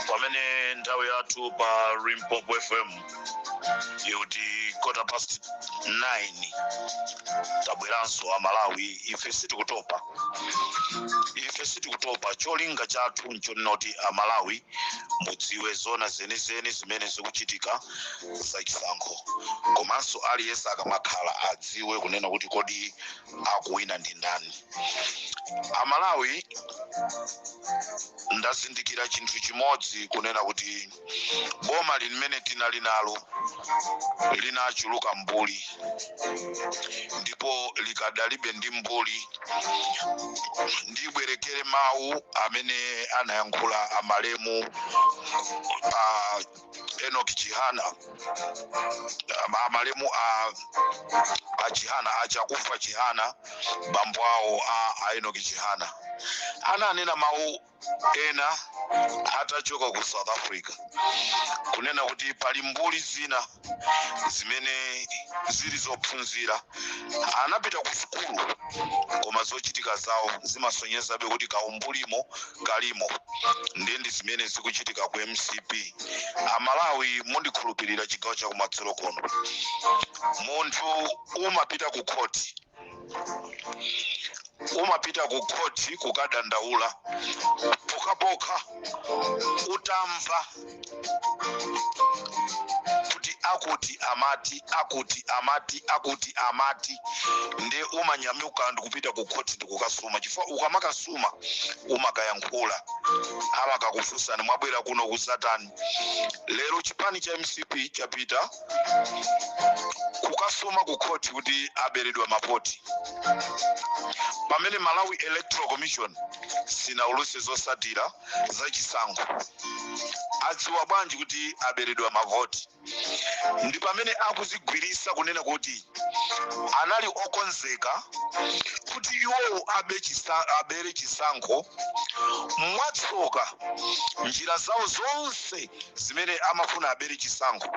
Pamene nthawi yathu pa Limpopo FM yuti 9:15 tabweranso Amalawi. Ife sitikutopa cholinga chathu nchonena kuti Amalawi mudziwe zona zenizeni zimene zikuchitika zachisankho, komanso aliyense akamakhala adziwe kunena kuti kodi akuwina ndi ndani. Amalawi ndazindikira chinthu chimodzi kunena kuti boma limene tinali nalo linachuluka mbuli, ndipo likadalibe ndi mbuli ndibwerekere mawu amene anayankhula amalemu Enoch Chihana, amalemu a Chihana achakufa Chihana, bambo awo a Enoch Chihana ananena mawu ena atachoka ku South Africa kunena kuti pali mbuli zina zimene zili zophunzira, anapita ku sukulu koma zochitika zawo zimasonyezabe kuti kaumbulimo kalimo. Ndi zimene zikuchitika ku MCP. Amalawi mundikhulupirira chigawo cha kumadzulo kono, munthu umapita ku khoti kukadandaula pokapoka utamva kuti akuti amati ndi umanyamyuka ndikupita ku khoti ndikukasuma, chifukwa ukamakasuma umakayankhula amakakufunsani mwabwera kuno kuzatani. Lero chipani cha MCP chapita kukasuma ku khoti kuti aberedwe mapoti, pamene Malawi Electoral Commission sinauluse zosatira zachisankho. Adziwa bwanji kuti aberedwa mavoti? Ndi pamene akuzigwirisa kunena kuti anali okonzeka kuti iwo abere chisankho mwatsoka njira zawo zonse zimene amafuna abere chisankho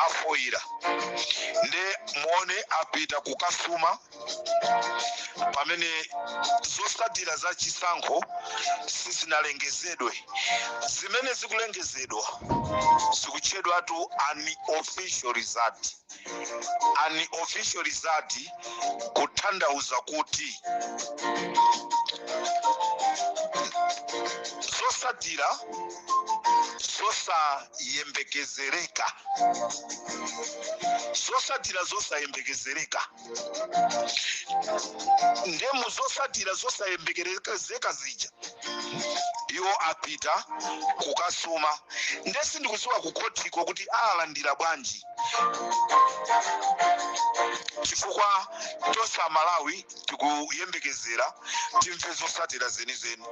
afoira. Nde muone apita kukasuma pamene zosatira za chisankho sizinalengezedwe. Zimene zikulengezedwa zikuchedwa tu unofficial result. Unofficial result kutanthauza kuti zosatira zosayembekezereka, zosatira zosayembekezereka. Ndemu zosatira zosayembekezereka zija iwo apita kukasuma. Ndesi ndikuziwa kukhotiko kuti alandira bwanji, chifukwa tonse Amalawi tikuyembekezera timve zosatira zenizeni.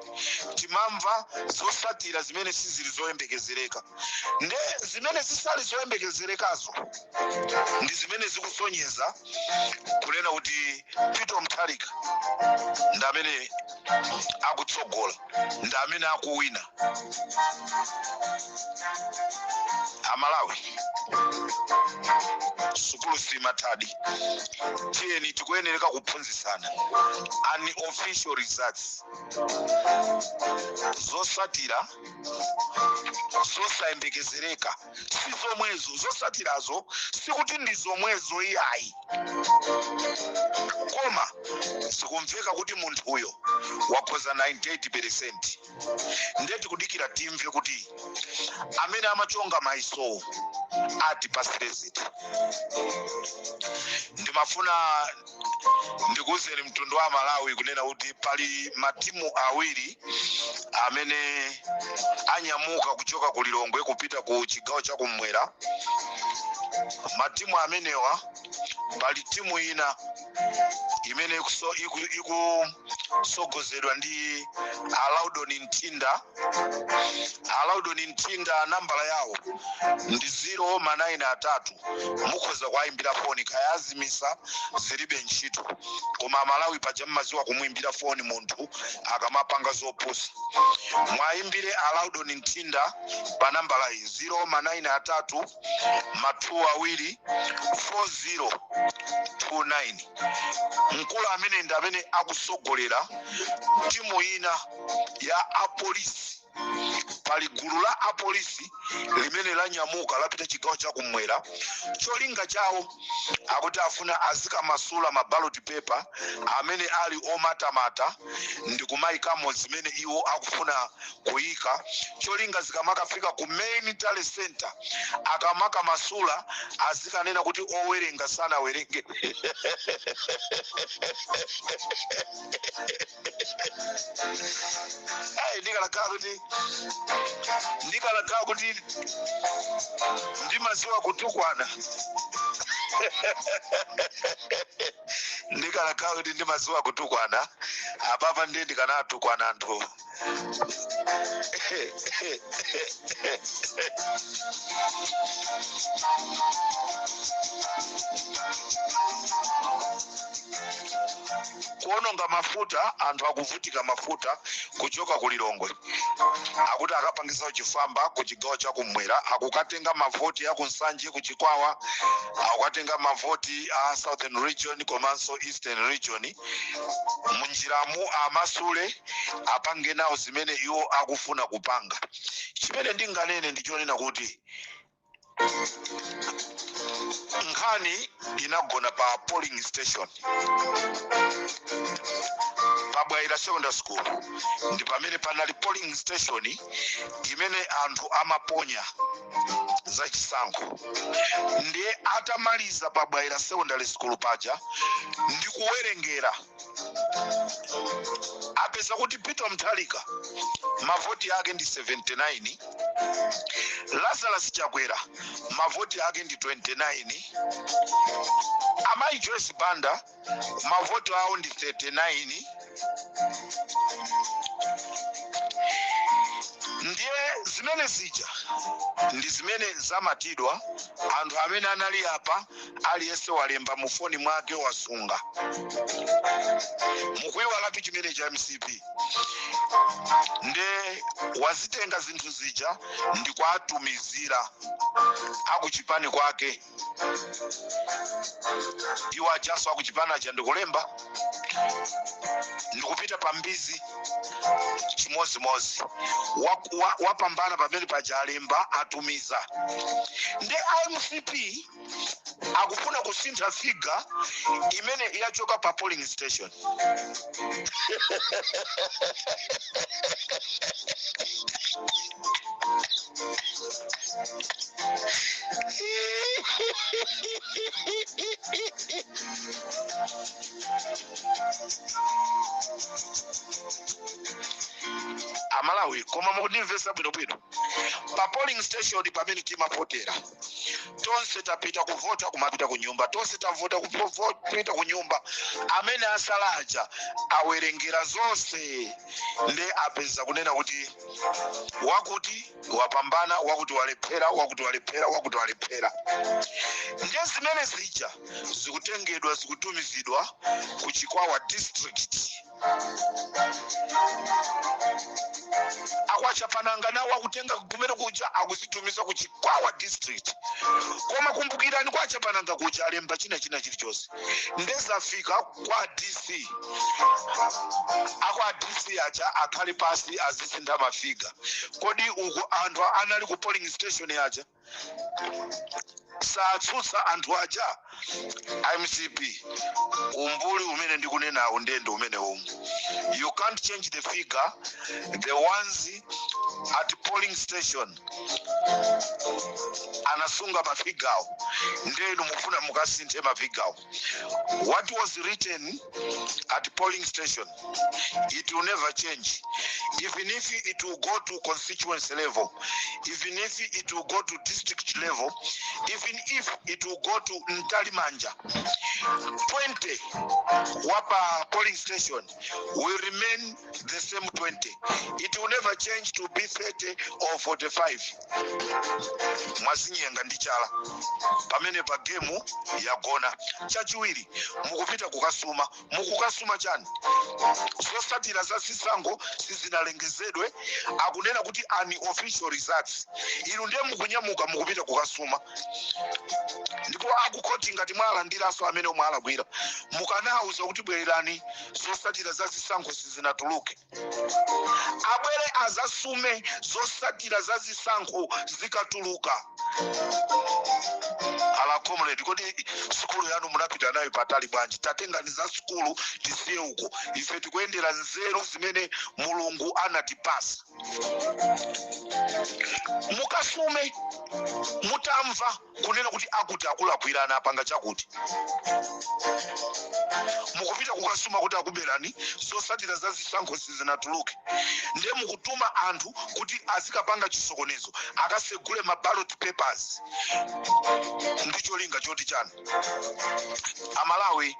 Timamva zosatira zimene sizili zoyembekezereka, nde zimene zisali zoyembekezerekazo ndi zimene zikusonyeza kunena kuti Peter Mutharika ndamene akutsogola, ndamene akuwina. Amalawi sukulu simatadi, tiyeni tikuyenereka kuphunzisana. Unofficial results zosatira zosayembekezereka si zomwezo. Zosatirazo sikuti ndi zomwezo iyayi, koma sikumveka kuti munthu uyo wakhoza 98%. Ndeti kudikira timve kuti amene amachonga maiso ati pasireziti. Ndimafuna ndikuzeni mtundu wa Malawi kunena kuti pali matimu awiri amene anyamuka kuchoka ku Lilongwe kupita ku chigawo cha kumwera. Matimu amenewa pali timu ina imene ikusogozedwa ndi Alaudon Ntinda. Alaudon Ntinda nambala yawo ndi 093 mukhoza kwayimbira foni kayazimisa zilibe ntchito koma Malawi paja mmaziwa kumwimbira foni munthu akamapanga zopusa mwayimbire Alaudon Ntinda pa nambala iyi 093 2 4029 mkulu amene ndi amene akusogolera timu ina ya apolisi pali gulu la apolisi limene lanyamuka lapita chigawo chakumwera cholinga chawo akuti afuna azikamasula maballot paper amene ali omatamata ndi kumayikamo zimene iwo akufuna kuyika cholinga zikamakafika ku main tally center akamaka masula azikanena kuti owerenga sana werenge ndikalakhala kuti ndimaziwa kutukwana ndikalakhala kuti ndimaziwa kutukwana apapa ndiye ndikanatukwana anthu kuononga mafuta anthu akuvutika mafuta kuchoka ku Lilongwe akuti akapangisa chifamba ku chigawo chakumwera akukatenga mavoti ya kunsanje ku Chikwawa akukatenga mavoti a Southern Region komanso Eastern Region munjiramu amasule apange nawo zimene iwo akufuna kupanga chimene ndinganene ndichonena kuti nkhani inagona pa polling station pabwaira secondary school ndi pamene panali polling station imene anthu amaponya za chisankho ndiye atamaliza pabwaira secondary school paja ndi kuwerengera apeza kuti Peter Mutharika mavoti yake ndi 79 Lazarus Chakwera mavoti yake ndi 29 Amayi Joyce Banda mavoti awo ndi 39 ndiye zimene zija ndi zimene zamatidwa anthu amene anali apa aliyense walemba mu foni mwake wasunga mukuyiwalapi chimene cha MCP nde wazitenga zinthu zija ndi kwatumizira akuchipani kwake iwo ajaso akuchipani aja ndikulemba ndikupita pambizi chimozimozi wapambana pamene paja alemba atumiza nde MCP akufuna kusintha figa imene yachoka pa polling station Amalawi koma mukundimvesa bwinobwino pa polling station pamene timapotera tonse tapita kuvota kumapita kunyumba tonse tavota kupita kunyumba amene asalaja awerengera zonse nde apeza kunena kuti wakuti wapambana wakuti walephera nde zimene zija zikutengedwa zikutumizidwa ku Chikwawa district akwachapananga nawo akutenga kumene kuja akuzitumiza ku Chikwawa district koma kumbukirani kwachapananga kuja alemba china chilichonse ndezafika kwa DC akwa DC aja akhali pasi azisintha mafiga kodi uku anthu anali ku polling station aja satsutsa anthu aja MCP umbuli umene ndikunenawo ndende umene you can't change the figure the ones at polling station anasunga mafigawo ndenu mufuna mukasinthe mafigawo what was written at polling station it will never change even if it will go to constituency level even if it will go to district level, even if it will go to Ntalimanja, 20 Wapa polling station will remain the same 20. It will never change to be 30 or 45. Mwasinyenga ndichala pamene pa game yagona. Chachiwiri mukupita kukasuma chani zosatira za Sisango sizinalengezedwe akunena kuti ani official results ilu ndiye mukunyamuka mukupita kukasuma ndipo akukoti ngati mwalandiranso amene mwalagwira mukanauza kuti bwererani zosatira za Sisango sizinatuluke abwere azasume zosatira za Sisango zikatuluka. Ala comrade kodi skulu yanu munapita nayo patali bwanji tatenganiza skulu tisiye uko ife tikuendera nzeru zimene Mulungu anatipasa. Mukasume mutamva kunena kuti akuti akulakwirana apanga chakuti mukupita kukasuma kuti akuberani zosatira za Sisango sizinatuluke ndiye mukutuma anthu kuti azikapanga chisokonezo akasegule ma ballot papers ndicho linga choti chani. Amalawi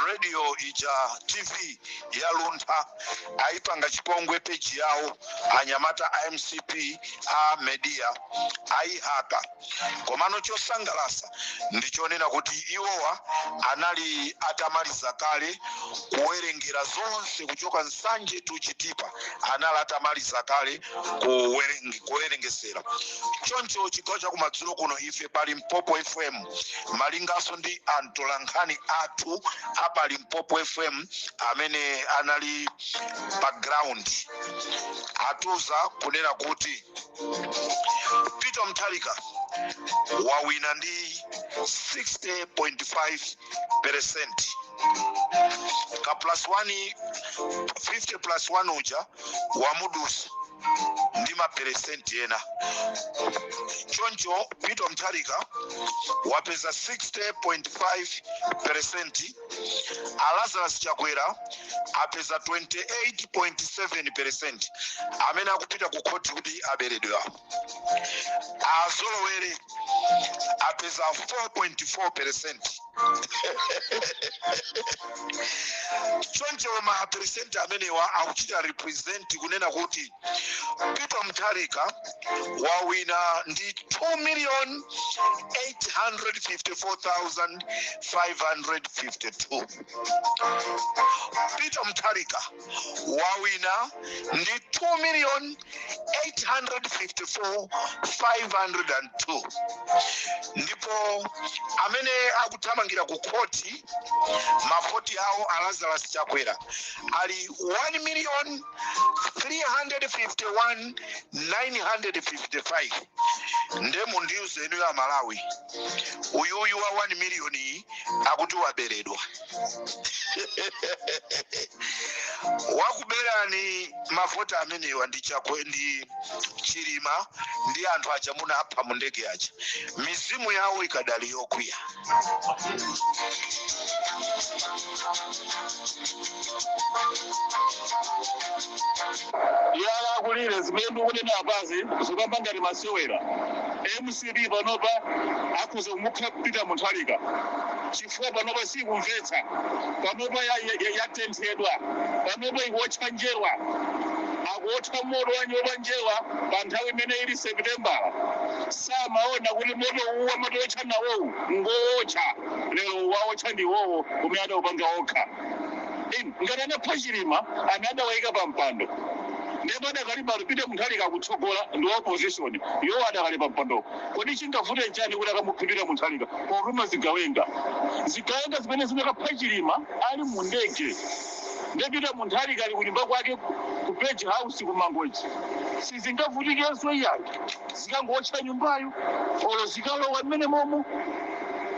radio ija TV ya Luntha aipanga chipongwe page yawo anyamata MCP a media aihaka komano chosangalasa ndichonena kuti iwowa anali atamaliza kale kuwerengera zonse kuchoka nsanje tuchitipa anali atamaliza kale kuwerengesera choncho chigawo cha kumadzulo kuno ife pali Limpopo FM malingaso ndi antolankhani athu apa Limpopo FM amene anali background atuza kunena kuti Peter Mutharika wawina ndi 60.5%. Ka plus 1 50 plus 1 uja wa Mudusi ndima percent yena choncho Peter Mutharika wapeza 60.5%. Lazarus Chakwera apeza 28.7%. amene akupita ku court kuti aberedwa. Azolowere apeza 4.4%. choncho ma percent amenewa akuchita represent kunena kuti Peter Mutharika wawina ndi 2,854,552. Peter Mutharika wawina ndi 2,854,502. ndipo amene akuthamangira ku koti mavoti awo a Lazarus Chakwera ali 1,351,955. ndemo ndiuze enu ya Malawi uyuyu wa 1 million akuti waberedwa. Wakuberani mavoti amenewa ndi Chakwendi Chirima ndi anthu aja munapha mu ndege yaja mizimu yawo ikadali yokwiya. yala kulire zimendu kunena abazi zokambanga ndi masewera MCB panopa akuze kumukha Peter Mutharika chifukwa panopa sikumvetsa panopa yatenthedwa panopa ikuotchanjerwa akuotcha moto wanyoba njewa pa nthawi imene ili September samaona kuti moto uwa moto otcha nawowu ngootcha lero waotcha ndiwowo kumene adawupanga okha ngati anapha Chilima anadawayika pa mpando ndipo adakalipa Peter Mutharika kutsogola ndi opposition iwo adakalipa mpando kodi chingavute chani kuti akamukhulira Mutharika potuma zigawenga zimene zinakapha Chilima ali mu ndege ndi Peter Mutharika ali kunyumba kwake ku Page House ku Mangochi sizingavutikenso iyake zikangootcha nyumbayo olo zikalowa mmene momo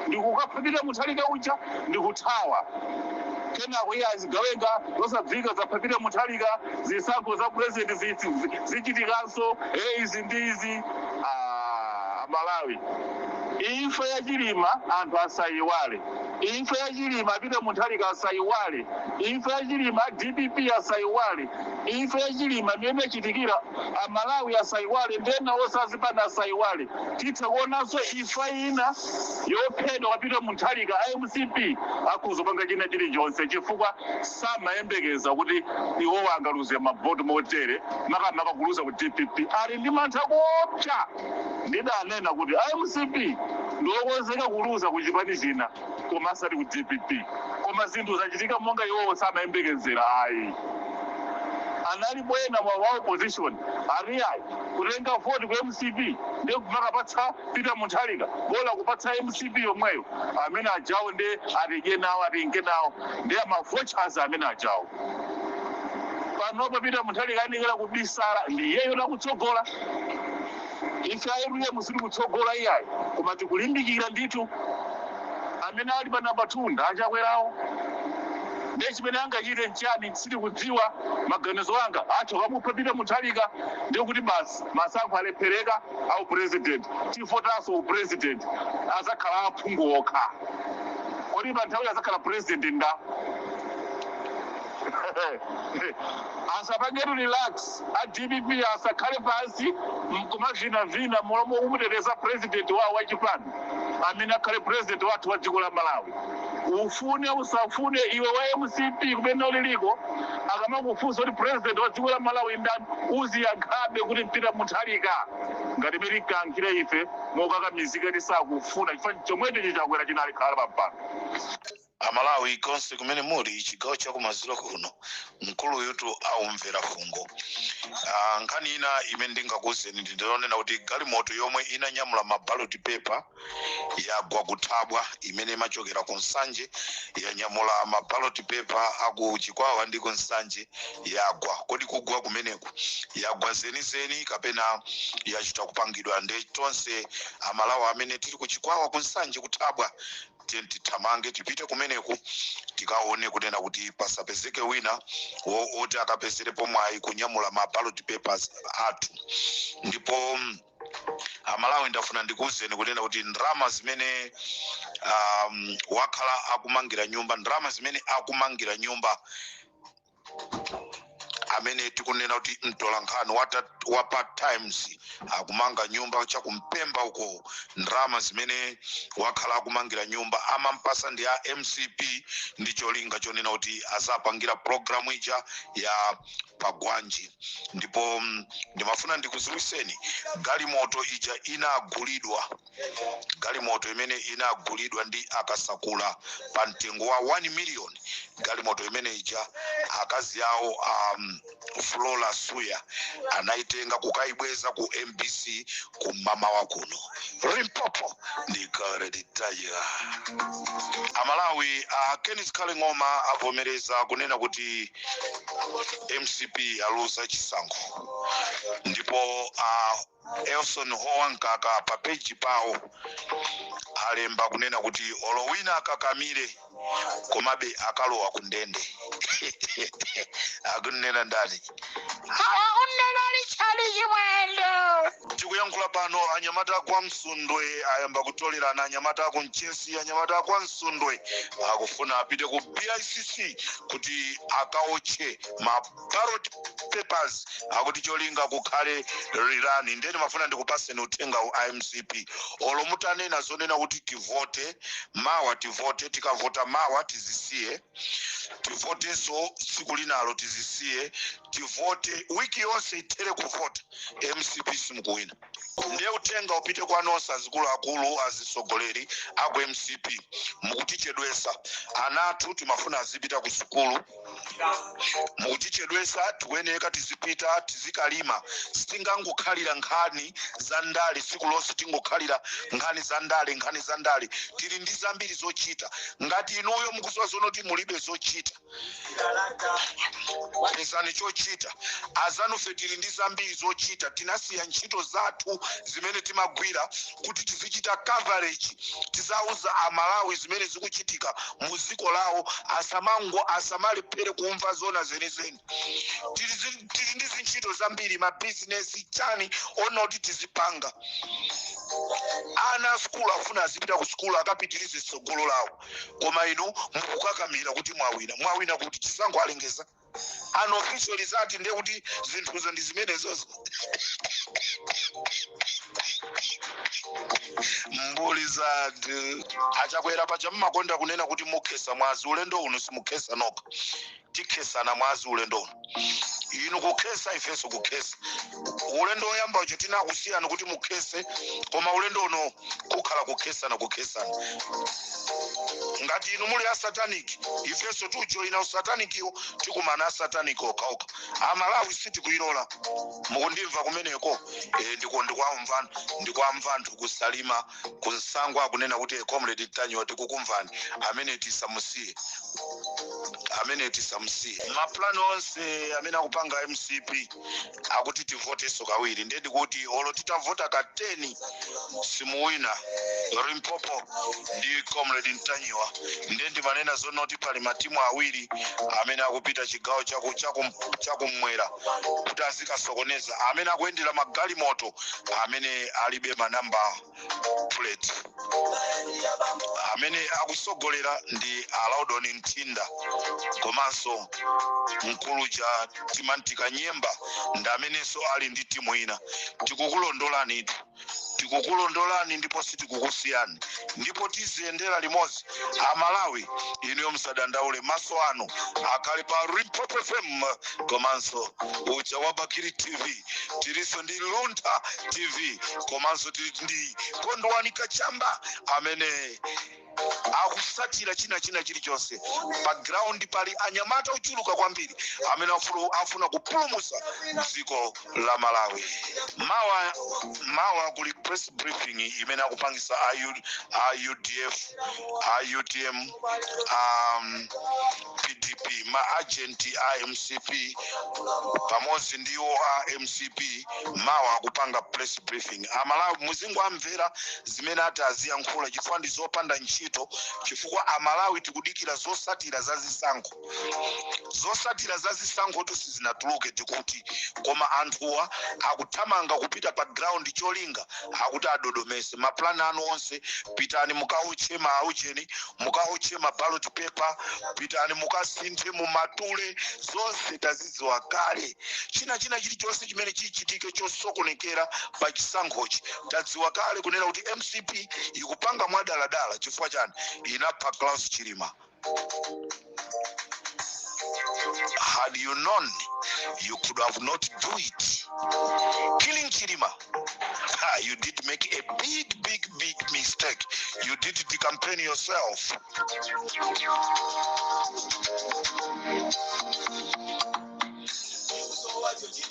ndikukapha Peter Mutharika uja ndikuthawa kenako iye azigawenga zosabvika za Peter Mutharika zisankho za president zichitikanso izi ndi izi Malawi imfa ya Chilima anthu asayiwale, imfa ya Chilima Peter Mutharika asayiwale, imfa ya Chilima DPP asayiwale, imfa ya Chilima imene ichitikira Amalawi asayiwale, ndena osazipanda asayiwale. Titha kuonanso imfa ina yophedwa Peter Mutharika MCP akuzopanga china chilichonse chifukwa samayembekeza kuti iwo angaluze mavoti motere makamaka kuluza ku DPP. Ali ndi mantha kopsa, ndidanena kuti MCP ndiokonzeka kuluza ku chipani china koma asati ku DPP, koma zinthu zachitika monga iwowo samayembekezera. Ayi anali bwena mwa opposition ariyayi kutenga voti ku MCP ndi kumakapatsa Peter Mutharika bola kupatsa MCP yomweyo amene ajawo ndi atidye nawo atinge nawo ndi amavochers amene ajawo. Panopo Peter Mutharika anikira kubisala ndi iyeyo nakutsogola. Ife ayeruye musiri kutsogola iyayi koma tikulimbikira ndithu amene ali pa namba 2 ndachakwerawo. Ndechimene angachite nchani sili kudziwa, maganizo anga achoka mupha Peter Mutharika ndikuti basi masankho alephereka au president tifotaso u president azakhala aphungu okha. Kodi pa nthawi azakhala president nda asapangetu relax a DPP asakhale pansi mkumavina mulomo umuteteza president wawo wachipani amene akhale president wathu wa dziko la Malawi. Ufune usafune iwe wa MCP kumene uliliko akamakufunsa kuti president wa dziko la Malawi ndani uziyankhabe kuti Peter Mutharika ngati melikankhira ife mokakamizika tisakufuna chifukwa chomwecho chichakwera chinali khala pampano. Amalawi konse kumene muli chigawo chakumadzulo kuno mkulu yutu aumvera fungo. Nkhani ina imene ndingakuwuzeni ndinonena kuti galimoto yomwe inanyamula maballot paper yagwa kuthabwa imene imachokera ku Nsanje yanyamula maballot paper aku Chikwawa ndi ku Nsanje yagwa. Kodi kugwa kumeneku yagwa zenizeni kapena yachita kupangidwa? Ndi tonse Amalawi amene tili ku Chikwawa ku Nsanje kuthabwa titamange tipite kumeneku tikaone kunena kuti pasapezeke wina oti akapezerepo mwayi kunyamula ma ballot papers athu. Ndipo Amalawi ndafuna ndikuwuzeni kunena kuti ndrama zimene wakhala akumangira nyumba, ndrama zimene akumangira nyumba amene tikunena kuti mtolankhani wa part times akumanga nyumba chakumpemba uko, ndrama zimene wakhala akumangira nyumba amampasa ndi a MCP ndi cholinga chonena kuti azapangira programu ija ya pagwanji. Ndipo ndimafuna ndikuziwiseni galimoto ija inagulidwa, galimoto imene inagulidwa ndi akasakula pa mtengo wa 1 million. Galimoto imene ija akazi yawo Flora Suya anaitenga kukaibweza ku MBC ku mama wa kuno Limpopo ndikareditaya. Amalawi Kenneth Kalingoma avomereza kunena kuti MCP aluza chisankho. Ndipo Elson Howankaka pa page pawo alemba kunena kuti olowina akakamire komabe akalowa kundende. Akunena ndani? Unena lichali chimwendo. Tikuyankhula pano anyamata kwa Msundwe ayamba kutolerana, anyamata ku Nchesi, anyamata kwa Msundwe akufuna apite ku BICC kuti akaoche ma ballot papers akuti cholinga kukhale rirani. Ndeni mafuna ndikupaseni uthenga wa MCP olomutanena zonena kuti tivote mawa, tivote tikavota mawa tizisiye, tivote so siku linalo tizisiye, tivote wiki yonse itere kuvota. MCP simukuwina. Ndiye uthenga upite kwa nonse azikulu azisogoleri aku MCP mukutichedwesa anatu timafuna azipita ku sukulu, mukutichedwesa tiweneka tizipita tizikalima. Sitingangokhalira nkhani za ndale siku lonse, tingokhalira nkhani za ndale, nkhani za ndale. Tili ndi zambiri zochita. Ngati inuyo mukuziwa zonoti mulibe zochita, pesani chochita. Azanufe tili ndi zambiri zochita. Tinasiya ntchito zathu zimene timagwira kuti tizichita coverage, tizauza Amalawi zimene zikuchitika mu ziko lawo, asamalephere kumva zona zenizeni. Tili ndi zintchito zambiri mabizinesi chani ona kuti tizipanga. Ana skulu afuna azipita ku skulu akapitirize tsogolo lawo. Koma inu mukukakamira kuti mwawina kuti chisango alengeza. An official result ndiye kuti zinthu ndi zimenezozo. Mbuli zadu achakwera pacha mmakonda kunena kuti mukhesa mwazi ulendo uno simukhesa noka. Tikhesana mwazi ulendo uno. Inu kukhesa ifeso kukhesa. Ulendo oyamba ucho tinakusiyana kuti mukhese koma ulendo uno kukhala kukhesana. Ngati inu muli a satanic ifeso tujoina usatanic iwo tikumana a satanic okauka. Amalawi siti kuilola mukundimva kumeneko ndikwamva anthu kusalima kunsangwa kunena kuti comrade Tanyo tikukumvani amene tisamusiye. Maplani onse amene akupanga MCP akuti tivoteso kawiri ndedi kuti olo titavota ka 10 simuwina Limpopo ndi comrade Ntanyiwa ndedi manena zonoti pali matimu awiri amene akupita chigawo chakumwera kuti azikasokoneza amene akuyendera magalimoto amene alibe manamba plate. Amene akusogolera ndi Alaudon Ntinda komanso mkulu ja Timantika Nyemba ndamenenso ali ndi timu ina. Tikukulondolani ndipo sitikukusiyani ndipo tiziyendera limodzi. Amalawi inu musadandaule maso anu akali pa Limpopo FM komanso uja wa Bakiri TV tiliso ndi Lunta TV komanso tili ndi Kondwani Kachamba amene akusatira china chilichonse. Background pali anyamata uchuluka kwambiri amene afuna kupulumusa dziko la Malawi. Mawa kuli press briefing imene akupangisa UDF, UTM, PDP, agenti MCP pamodzi ndiwo MCP mawa akupanga press briefing. Amalawi muzingo amvera zimene ataziyankhula chifukwa ndi zopanda ntchito chifukwa Amalawi tikudikira zosatira zazisankho tusizinatuluke tikuti koma anthuwa akuthamanga kupita pa ground cholinga akuti adodomese. Maplani anu onse pitani mukauche maaucheni mukauche ballot paper pitani mukasinthe mu matule zonse tazidziwa kale. China chilichonse chimene chichitike chosokonekera pa chisankhochi tadziwa kale kunena kuti MCP ikupanga mwadaladala chifukwa chani inapha Klaus Chilima. Had you known, you could have not do it. Killing Chilima, you did make a big mistake. You did the campaign yourself.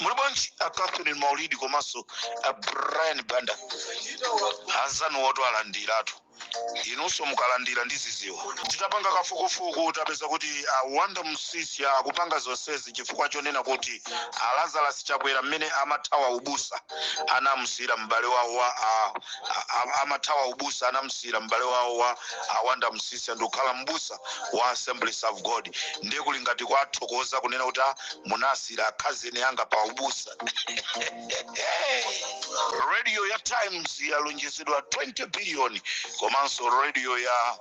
Mulibonchi Catherine Maulidi komanso Brian Banda Hazanu woto alandiratu inunso mukalandira ndiziziwa titapanga kafukufuku tapeza kuti Wanda Musisi akupanga zonsezi chifukwa chonena kuti Lazarus Chakwera mmene amathawa ubusa anamusira m'bale wawo wa Wanda Musisi ndokhala mbusa wa Assemblies of God ndiye kuli ngati kwathokoza kunena kuti munasira akhazene yanga pa ubusa. Radio ya Times yalonjezedwa 20 billion komanso radio ya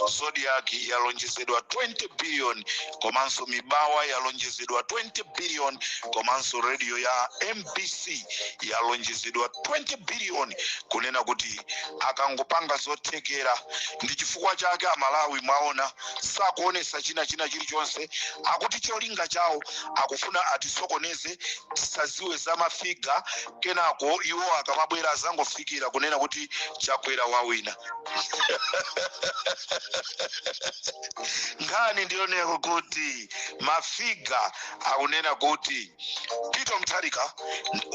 Zodiac yalonjezedwa 20 billion komanso Mibawa yalonjezedwa 20 billion komanso radio ya MBC yalonjezedwa 20 billion kunena kuti akangopanga zothekera ndi chifukwa chake Amalawi mwaona sakuonesa china chilichonse akuti cholinga chawo akufuna atisokoneze tisaziwe za mafiga kenako iwo akamabwera azangofikira kunena kuti Chakwera wawina. Ngani ndioneko kuti mafiga akunena kuti Peter Mutharika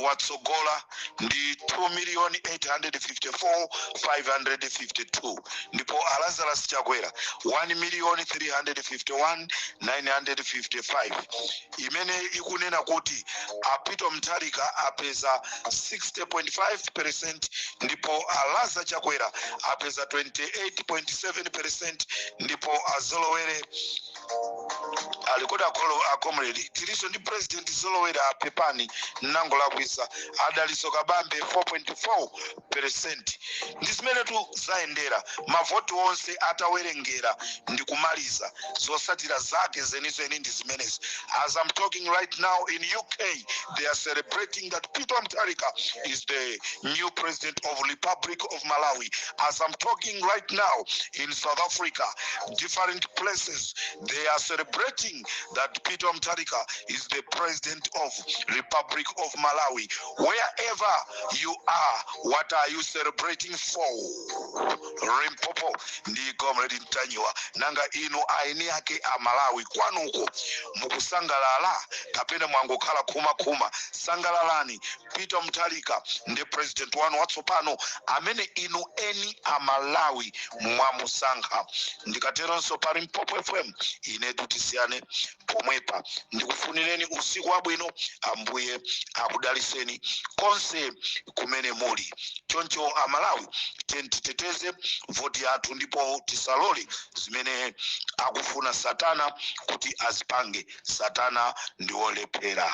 watsogola ndi 2,854,552 ndipo Lazarus Chakwera 1,351,955 imene ikunena kuti Peter Mutharika apeza 60.5% ndipo Lazarus Chakwera apeza 28.7% ndipo Azolowere alikuda comrade tiliso ndi president Zolowera pepani nango lakwisa adaliso kabambe 4.4%. ndi zimene tu zaendera mavoti onse atawerengera ndi kumaliza zosatira zake zenizeni ndi zimenezi. As I'm talking right now in UK, they are celebrating that Peter Mutharika is the new president of Republic of Malawi. As I'm talking right now in South Africa, different places, they are celebrating that Peter Mutharika is the president of Republic of Malawi. Wherever you are, what are you celebrating for? Rimpopo ndi comrade Ntanyiwa nanga inu aini yake a Malawi kwanuko mukusangalala kapena mwangokhala kuma sangalalani. Peter Mutharika ndi president wanu watsopano amene inu eni a Malawi mwamusankha. Ndikateronso pa Limpopo FM ine tutisiyane pomwepa ndikufunireni usiku wabwino, ambuye akudaliseni konse kumene muli. Choncho a Malawi titeteze voti yathu ndipo tisalole zimene akufuna Satana kuti azipange. Satana ndi wolephera.